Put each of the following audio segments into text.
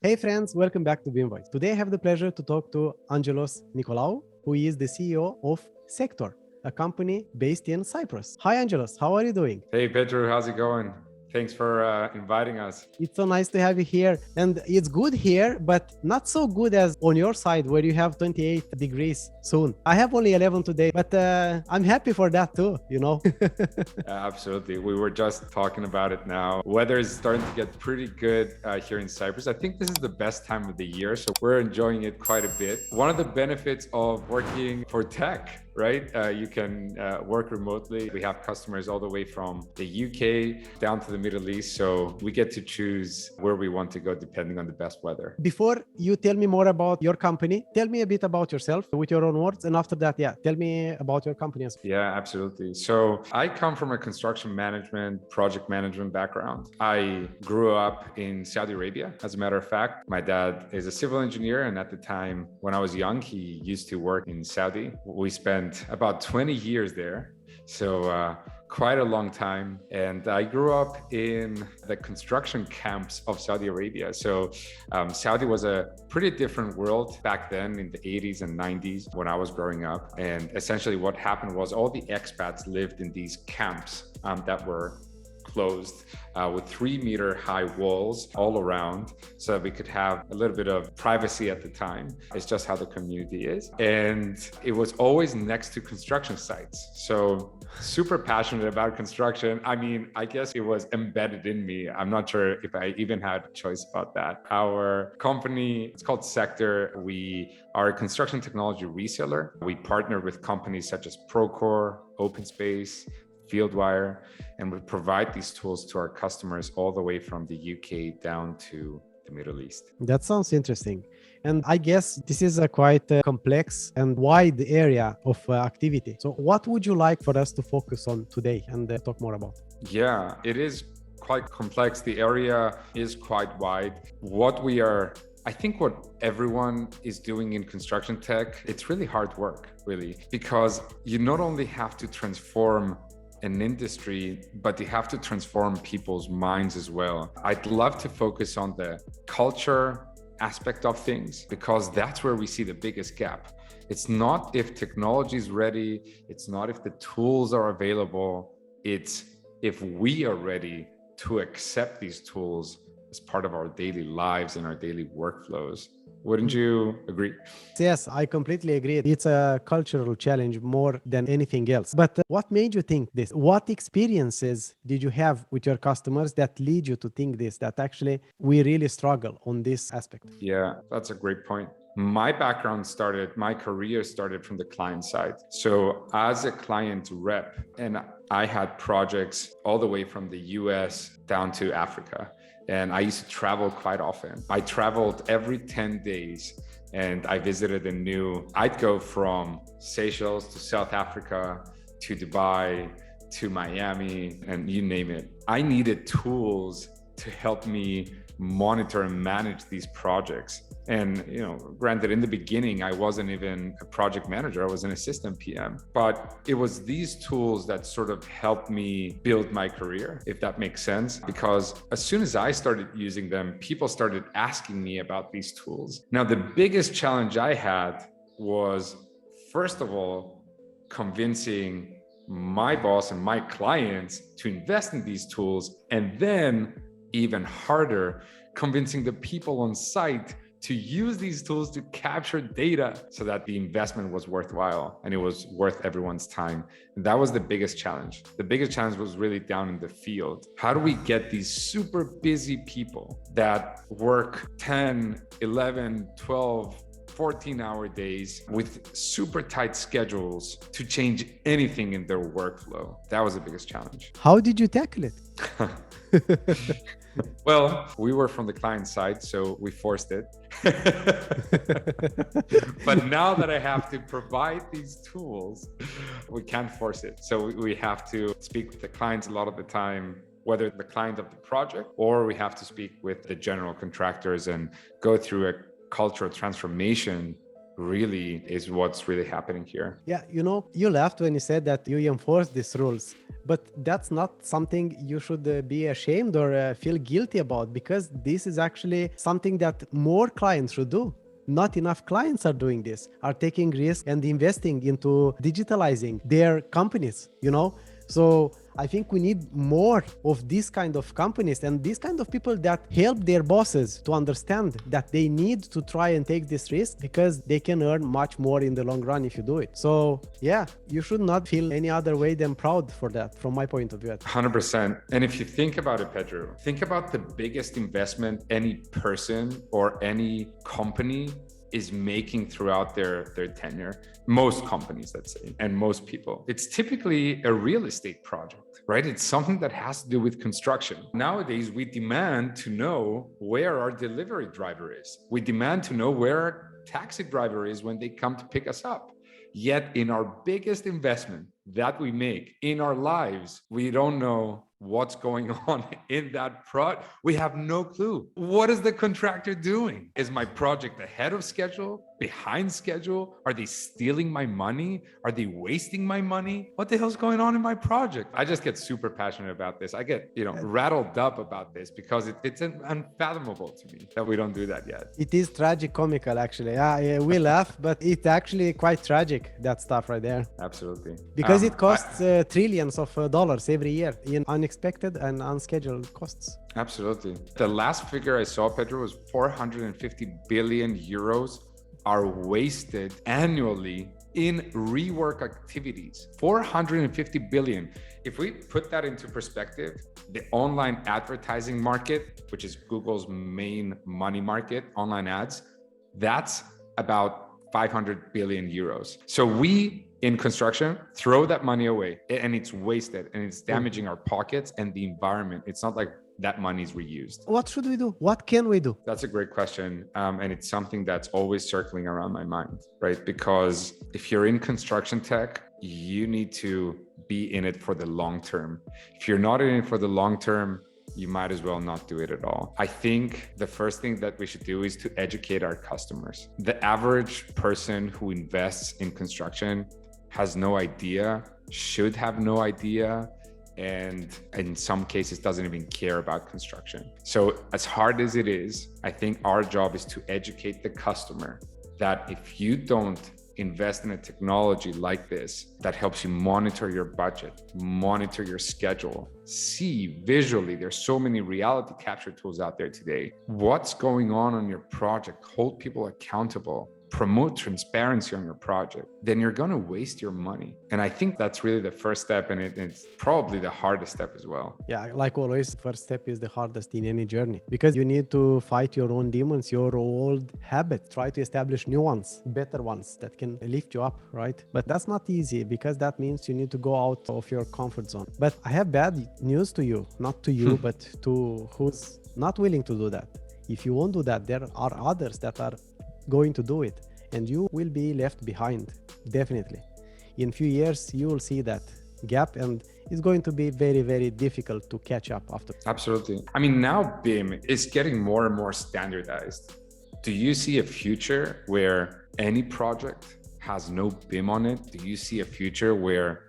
Hey friends, welcome back to BIMvoice. Today I have the pleasure to talk to Angelos Nicolaou, who is the CEO of Sector, a company based in Cyprus. Hi Angelos, how are you doing? Hey Petru, how's it going? Thanks for inviting us. It's so nice to have you here. And it's good here, but not so good as on your side where you have 28 degrees soon. I have only 11 today, but I'm happy for that too. Absolutely. We were just talking about it now. Weather is starting to get pretty good here in Cyprus. I think this is the best time of the year, so we're enjoying it quite a bit. One of the benefits of working for tech, right? You can work remotely. We have customers all the way from the UK down to the Middle East, so we get to choose where we want to go depending on the best weather. Before you tell me more about your company, tell me a bit about yourself with your own words. And after that, tell me about your company as well. Yeah, absolutely. So I come from a construction management, project management background. I grew up in Saudi Arabia. As a matter of fact, my dad is a civil engineer. And at the time when I was young, he used to work in Saudi. We spent about 20 years there. So quite a long time. And I grew up in the construction camps of Saudi Arabia. So Saudi was a pretty different world back then in the 80s and 90s when I was growing up. And essentially what happened was all the expats lived in these camps that were closed with 3-meter high walls all around so that we could have a little bit of privacy at the time. It's just how the community is. And it was always next to construction sites. So super passionate about construction. I mean, I guess it was embedded in me. I'm not sure if I even had a choice about that. Our company, it's called Sector. We are a construction technology reseller. We partner with companies such as Procore, OpenSpace, Fieldwire, and we provide these tools to our customers all the way from the UK down to the Middle East. That sounds interesting. And I guess this is a quite complex and wide area of activity. So what would you like for us to focus on today and talk more about? Yeah, it is quite complex. The area is quite wide. I think what everyone is doing in construction tech, it's really hard work, really, because you not only have to transform an industry, but you have to transform people's minds as well. I'd love to focus on the culture aspect of things because that's where we see the biggest gap. It's not if technology is ready, it's not if the tools are available, it's if we are ready to accept these tools as part of our daily lives and our daily workflows. Wouldn't you agree? Yes, I completely agree. It's a cultural challenge more than anything else. But what made you think this? What experiences did you have with your customers that lead you to think this, that actually we really struggle on this aspect? Yeah, that's a great point. My career started from the client side. So as a client rep, and I had projects all the way from the US down to Africa. And I used to travel quite often. I traveled every 10 days and I visited I'd go from Seychelles to South Africa to Dubai to Miami and you name it. I needed tools to help me monitor and manage these projects. And, granted, in the beginning, I wasn't even a project manager. I was an assistant PM. But it was these tools that sort of helped me build my career, if that makes sense. Because as soon as I started using them, people started asking me about these tools. Now, the biggest challenge I had was, first of all, convincing my boss and my clients to invest in these tools. And then, even harder, convincing the people on site to use these tools to capture data so that the investment was worthwhile and it was worth everyone's time. And that was the biggest challenge. The biggest challenge was really down in the field. How do we get these super busy people that work 10, 11, 12, 14-hour days with super tight schedules to change anything in their workflow? That was the biggest challenge. How did you tackle it? Well, we were from the client side, so we forced it. But now that I have to provide these tools, we can't force it. So we have to speak with the clients a lot of the time, whether the client of the project, or we have to speak with the general contractors and go through a cultural transformation really is what's really happening here. Yeah, you laughed when you said that you enforce these rules, but that's not something you should be ashamed or feel guilty about, because this is actually something that more clients should do. Not enough clients are doing this, are taking risks and investing into digitalizing their companies, So I think we need more of these kind of companies and these kind of people that help their bosses to understand that they need to try and take this risk, because they can earn much more in the long run if you do it. So yeah, you should not feel any other way than proud for that, from my point of view. 100%. And if you think about it, Petru, think about the biggest investment any person or any company is making throughout their tenure. Most companies, let's say, and most people. It's typically a real estate project, right? It's something that has to do with construction. Nowadays, we demand to know where our delivery driver is. We demand to know where our taxi driver is when they come to pick us up. Yet in our biggest investment that we make in our lives, we don't know what's going on in that project. We have no clue. What is the contractor doing? Is my project ahead of schedule? Behind schedule? Are they stealing my money? Are they wasting my money? What the hell's going on in my project? I just get super passionate about this. I get, rattled up about this because it's unfathomable to me that we don't do that yet. It is tragic comical, actually. Yeah, we laugh, but it's actually quite tragic, that stuff right there. Absolutely. Because it costs trillions of dollars every year in unexpected and unscheduled costs. Absolutely. The last figure I saw, Petru, was 450 billion euros are wasted annually in rework activities. 450 billion. If we put that into perspective, the online advertising market, which is Google's main money market, online ads, that's about 500 billion euros. So we in construction throw that money away, and it's wasted, and it's damaging our pockets and the environment. It's not like that money is reused. What should we do? What can we do? That's a great question. And it's something that's always circling around my mind, right? Because if you're in construction tech, you need to be in it for the long term. If you're not in it for the long term, you might as well not do it at all. I think the first thing that we should do is to educate our customers. The average person who invests in construction has no idea, should have no idea, and in some cases doesn't even care about construction. So as hard as it is, I think our job is to educate the customer that if you don't invest in a technology like this that helps you monitor your budget, monitor your schedule, see visually, there's so many reality capture tools out there today, what's going on your project, hold people accountable, promote transparency on your project, then you're going to waste your money. And I think that's really the first step, and it's probably the hardest step as well. Yeah, like always, first step is the hardest in any journey, because you need to fight your own demons, your old habits, try to establish new ones, better ones that can lift you up, right? But that's not easy, because that means you need to go out of your comfort zone. But I have bad news to you, not to you, but to who's not willing to do that. If you won't do that, there are others that are going to do it, and you will be left behind, definitely. In a few years, you will see that gap, and it's going to be very, very difficult to catch up after. Absolutely. I mean, now BIM is getting more and more standardized. Do you see a future where any project has no BIM on it? Do you see a future where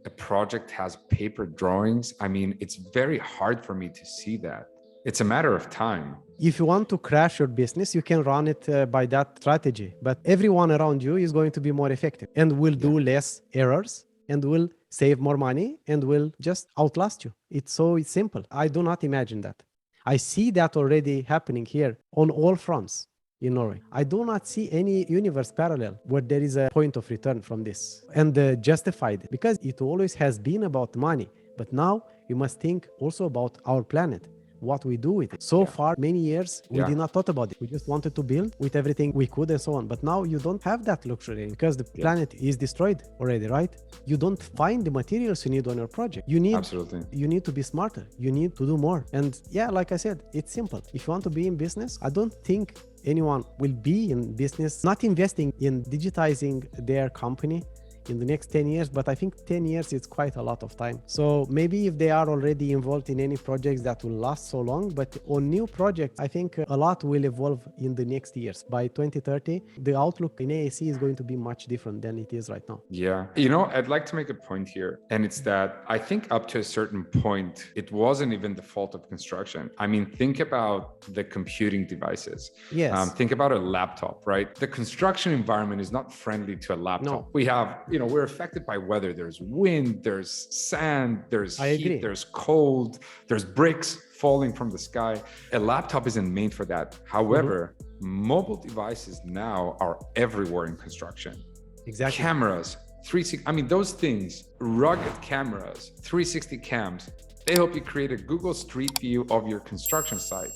a project has paper drawings? I mean, it's very hard for me to see that. It's a matter of time. If you want to crash your business, you can run it by that strategy. But everyone around you is going to be more effective and will do less errors and will save more money and will just outlast you. It's simple. I do not imagine that. I see that already happening here on all fronts in Norway. I do not see any universe parallel where there is a point of return from this and justified, because it always has been about money. But now you must think also about our planet, what we do with it. So far, many years, we did not thought about it. We just wanted to build with everything we could and so on. But now you don't have that luxury, because the planet is destroyed already, right? You don't find the materials you need on your project. You need to be smarter. You need to do more. And like I said, it's simple. If you want to be in business, I don't think anyone will be in business not investing in digitizing their company, in the next 10 years, but I think 10 years is quite a lot of time. So maybe if they are already involved in any projects that will last so long, but on new projects, I think a lot will evolve in the next years. By 2030, the outlook in AEC is going to be much different than it is right now. Yeah. I'd like to make a point here. And it's that I think up to a certain point, it wasn't even the fault of construction. I mean, think about the computing devices. Yes. Think about a laptop, right? The construction environment is not friendly to a laptop. No. We have, we're affected by weather. There's wind, there's sand, there's heat, there's cold, there's bricks falling from the sky. A laptop isn't made for that. However, mobile devices now are everywhere in construction. Exactly. Cameras, 360, I mean, those things, rugged cameras, 360 cams, they help you create a Google Street View of your construction site.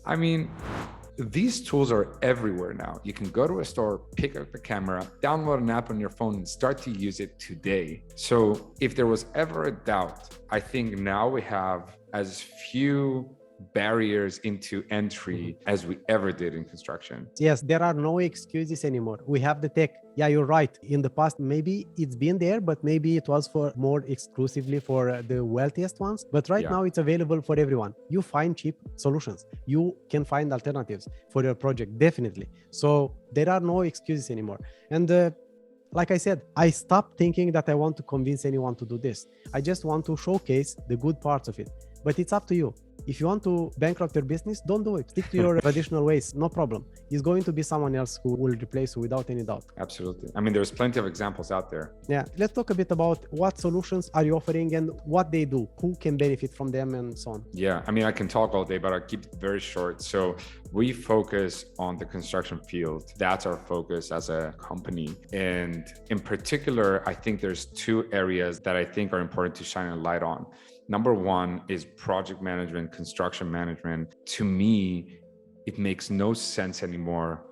I mean, these tools are everywhere now. You can go to a store, pick up the camera, download an app on your phone and start to use it today. So if there was ever a doubt, I think now we have as few barriers into entry as we ever did in construction. Yes, there are no excuses anymore. We have the tech. Yeah, you're right. In the past, maybe it's been there, but maybe it was for more exclusively for the wealthiest ones. But right now it's available for everyone. You find cheap solutions. You can find alternatives for your project, definitely. So there are no excuses anymore. And like I said, I stopped thinking that I want to convince anyone to do this. I just want to showcase the good parts of it. But it's up to you. If you want to bankrupt your business, don't do it. Stick to your traditional ways, no problem. It's going to be someone else who will replace you without any doubt. Absolutely. I mean, there's plenty of examples out there. Yeah. Let's talk a bit about what solutions are you offering and what they do, who can benefit from them and so on. Yeah. I mean, I can talk all day, but I'll keep it very short. So we focus on the construction field. That's our focus as a company. And in particular, I think there's two areas that I think are important to shine a light on. Number one is project management, construction management. To me, it makes no sense anymore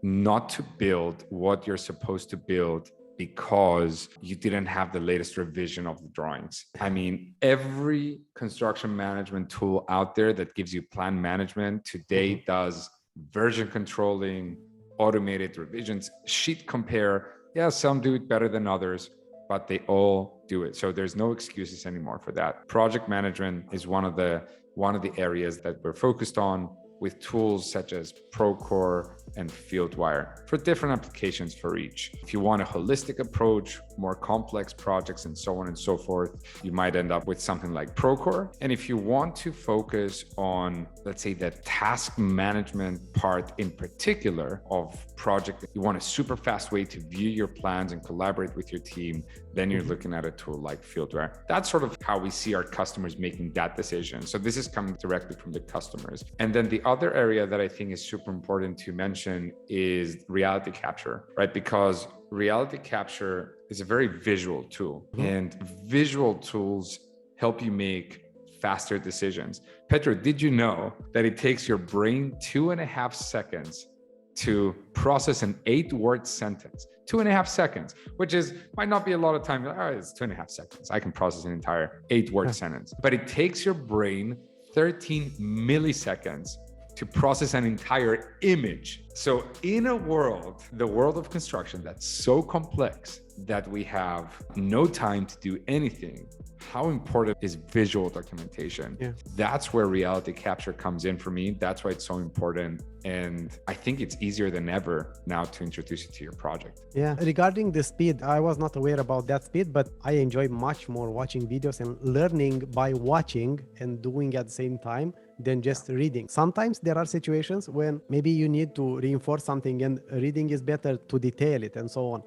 not to build what you're supposed to build because you didn't have the latest revision of the drawings. I mean, every construction management tool out there that gives you plan management today does version controlling, automated revisions, sheet compare. Yeah, some do it better than others, but they all do it. So there's no excuses anymore for that. Project management is one of the areas that we're focused on with tools such as Procore and FieldWire for different applications for each. If you want a holistic approach, more complex projects and so on and so forth, you might end up with something like Procore. And if you want to focus on, let's say, the task management part in particular of project, you want a super fast way to view your plans and collaborate with your team, then you're looking at a tool like FieldWire. That's sort of how we see our customers making that decision. So this is coming directly from the customers. And then the other area that I think is super important to mention is reality capture, right? Because reality capture is a very visual tool, and visual tools help you make faster decisions. Petru, did you know that it takes your brain 2.5 seconds to process an 8-word sentence? 2.5 seconds, which might not be a lot of time. Oh, it's 2.5 seconds. I can process an entire 8-word sentence, but it takes your brain 13 milliseconds to process an entire image. So in a world, the world of construction that's so complex that we have no time to do anything, how important is visual documentation? Yeah. That's where reality capture comes in for me. That's why it's so important. And I think it's easier than ever now to introduce it to your project. Yeah. Regarding the speed, I was not aware about that speed, but I enjoy much more watching videos and learning by watching and doing at the same time than just reading. Sometimes there are situations when maybe you need to reinforce something and reading is better to detail it and so on.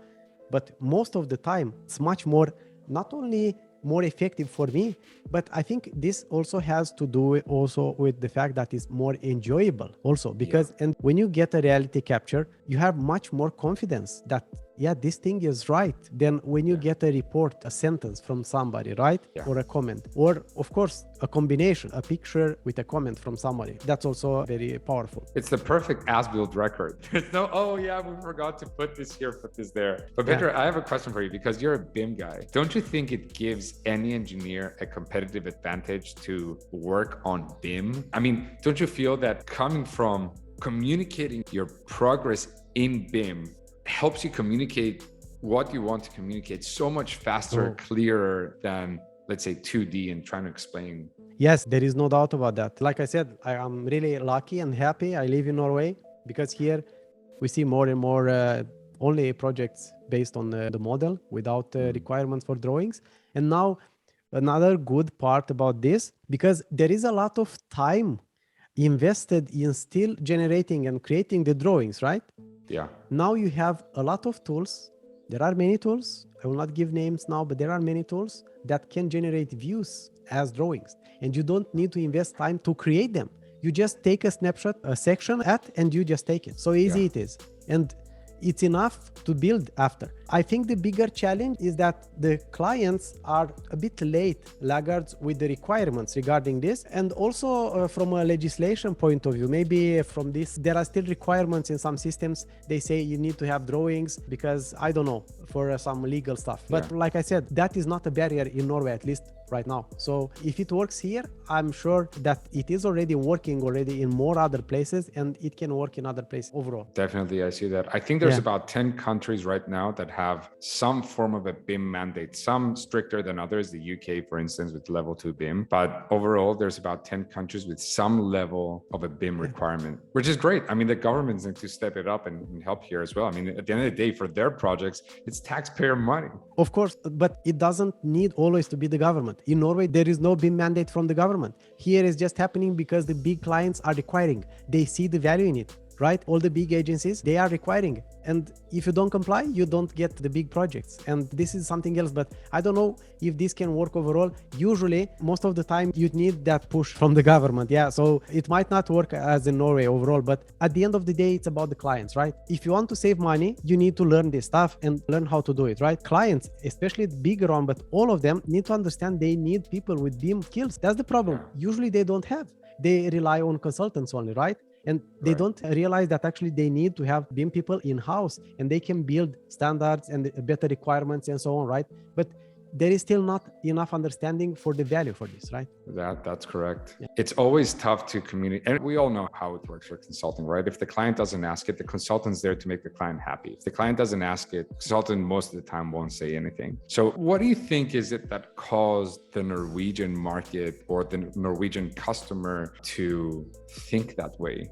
But most of the time, it's much more, not only more effective for me, but I think this also has to do also with the fact that it's more enjoyable also because, and when you get a reality capture, you have much more confidence that, yeah, this thing is right than when you get a report, a sentence from somebody, right? Or a comment, or of course, a combination, a picture with a comment from somebody. That's also very powerful. It's the perfect as-built record. There's no, oh yeah, we forgot to put this here, put this there. But Petru, I have a question for you because you're a BIM guy. Don't you think it gives any engineer a competitive advantage to work on BIM? I mean, don't you feel that coming from communicating your progress in BIM helps you communicate what you want to communicate so much faster, clearer than, let's say, 2D and trying to explain. Yes, there is no doubt about that. Like I said, I am really lucky and happy I live in Norway, because here we see more and more only projects based on the model without requirements for drawings. And now another good part about this, because there is a lot of time invested in still generating and creating the drawings, right? Yeah. Now you have a lot of tools. There are many tools. I will not give names now, but there are many tools that can generate views as drawings. And you don't need to invest time to create them. You just take a snapshot, a section and you just take it. So easy it is. And it's enough to build after. I think the bigger challenge is that the clients are a bit laggards with the requirements regarding this. And also from a legislation point of view, maybe from this, there are still requirements in some systems. They say you need to have drawings because, I don't know, for some legal stuff. But like I said, that is not a barrier in Norway, at least right now. So if it works here, I'm sure that it is already working in more other places, and it can work in other places overall. Definitely, I see that. I think there's about 10 countries right now that have some form of a BIM mandate, some stricter than others, the UK, for instance, with level 2 BIM. But overall, there's about 10 countries with some level of a BIM requirement, which is great. I mean, the governments need to step it up and help here as well. I mean, at the end of the day, for their projects, it's taxpayer money. Of course, but it doesn't need always to be the government. In Norway, there is no BIM mandate from the government. Here is just happening because the big clients are requiring. They see the value in it, right? All the big agencies, they are requiring. And if you don't comply, you don't get the big projects. And this is something else, but I don't know if this can work overall. Usually, most of the time, you need that push from the government. Yeah, so it might not work as in Norway overall, but at the end of the day, it's about the clients, right? If you want to save money, you need to learn this stuff and learn how to do it, right? Clients, especially the bigger one, but all of them need to understand they need people with BIM skills. That's the problem. Usually they don't have. They rely on consultants only, right? And they don't realize that actually they need to have BIM people in-house, and they can build standards and better requirements and so on, right? But there is still not enough understanding for the value for this, right? That's correct. Yeah. It's always tough to communicate. And we all know how it works for consulting, right? If the client doesn't ask it, the consultant's there to make the client happy. If the client doesn't ask it, the consultant most of the time won't say anything. So what do you think is it that caused the Norwegian market or the Norwegian customer to think that way,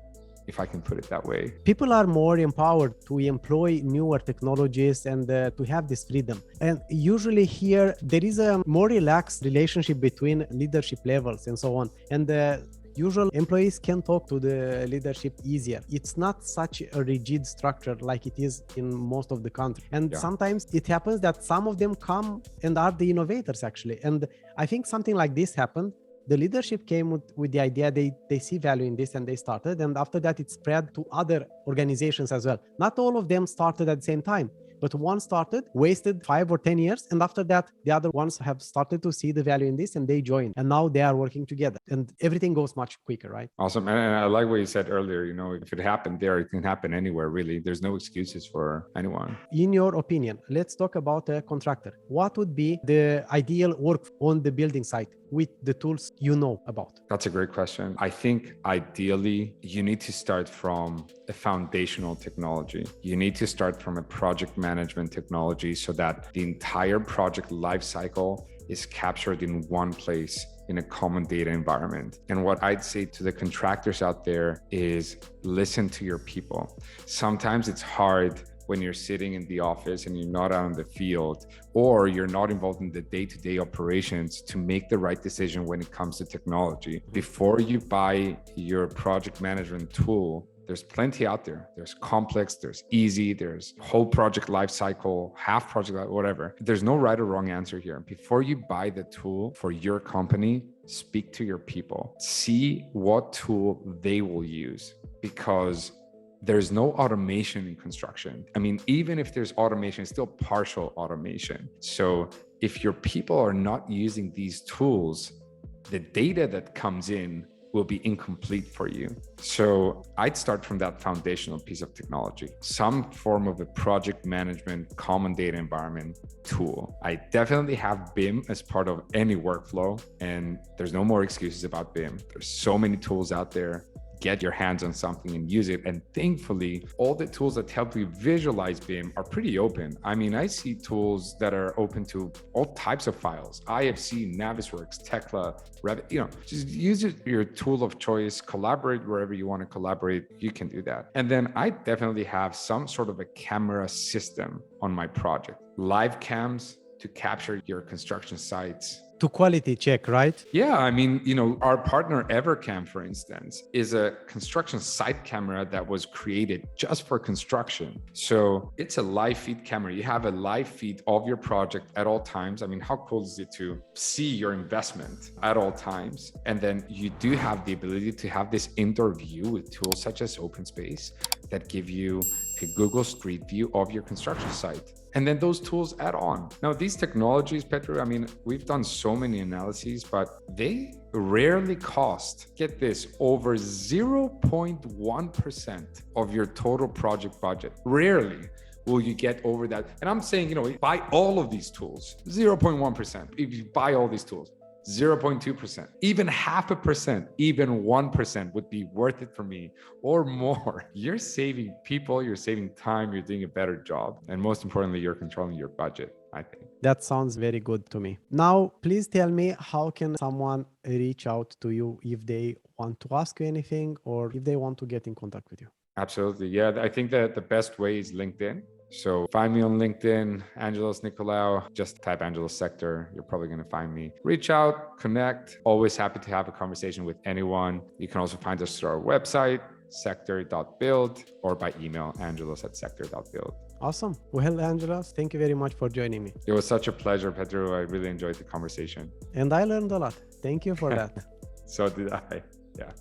if I can put it that way? People are more empowered to employ newer technologies and to have this freedom. And usually here, there is a more relaxed relationship between leadership levels and so on. And the usual employees can talk to the leadership easier. It's not such a rigid structure like it is in most of the country. And sometimes it happens that some of them come and are the innovators actually. And I think something like this happened. The leadership came with the idea they see value in this, and they started. And after that, it spread to other organizations as well. Not all of them started at the same time, but one started, wasted 5 or 10 years. And after that, the other ones have started to see the value in this, and they joined. And now they are working together, and everything goes much quicker, right? Awesome. And I like what you said earlier, you know, if it happened there, it can happen anywhere, really. There's no excuses for anyone. In your opinion, let's talk about a contractor. What would be the ideal work on the building site with the tools you know about? That's a great question. I think ideally, you need to start from a foundational technology. You need to start from a project management technology so that the entire project lifecycle is captured in one place in a common data environment. And what I'd say to the contractors out there is listen to your people. Sometimes it's hard when you're sitting in the office and you're not out in the field, or you're not involved in the day-to-day operations to make the right decision when it comes to technology. Before you buy your project management tool, there's plenty out there. There's complex, there's easy, there's whole project life cycle, half project, whatever. There's no right or wrong answer here. Before you buy the tool for your company, speak to your people. See what tool they will use, because there's no automation in construction. I mean, even if there's automation, it's still partial automation. So if your people are not using these tools, the data that comes in will be incomplete for you. So I'd start from that foundational piece of technology, some form of a project management common data environment tool. I definitely have BIM as part of any workflow, and there's no more excuses about BIM. There's so many tools out there. get your hands on something and use it. And thankfully, all the tools that help you visualize BIM are pretty open. I mean, I see tools that are open to all types of files: IFC, Navisworks, Tekla, Revit. Just use your tool of choice, collaborate wherever you want to collaborate. You can do that. And then I definitely have some sort of a camera system on my project. Live cams to capture your construction sites. To quality check, right? Yeah, I mean, our partner Evercam, for instance, is a construction site camera that was created just for construction. So it's a live feed camera. You have a live feed of your project at all times. I mean, how cool is it to see your investment at all times? And then you do have the ability to have this indoor view with tools such as OpenSpace that give you a Google Street View of your construction site. And then those tools add on. Now, these technologies, Petru, I mean, we've done so many analyses, but they rarely cost, get this, over 0.1% of your total project budget. Rarely will you get over that. And I'm saying, buy all of these tools, 0.1%. If you buy all these tools, 0.2%, even 0.5%, even 1% would be worth it for me or more. You're saving people, you're saving time, you're doing a better job. And most importantly, you're controlling your budget, I think. That sounds very good to me. Now, please tell me, how can someone reach out to you if they want to ask you anything or if they want to get in contact with you? Absolutely. Yeah, I think that the best way is LinkedIn. So find me on LinkedIn, Angelos Nicolaou. Just type Angelos Sector. You're probably going to find me. Reach out, connect. Always happy to have a conversation with anyone. You can also find us through our website, sector.build, or by email, angelos@sector.build. Awesome. Well, Angelos, thank you very much for joining me. It was such a pleasure, Petru. I really enjoyed the conversation. And I learned a lot. Thank you for that. So did I. Yeah.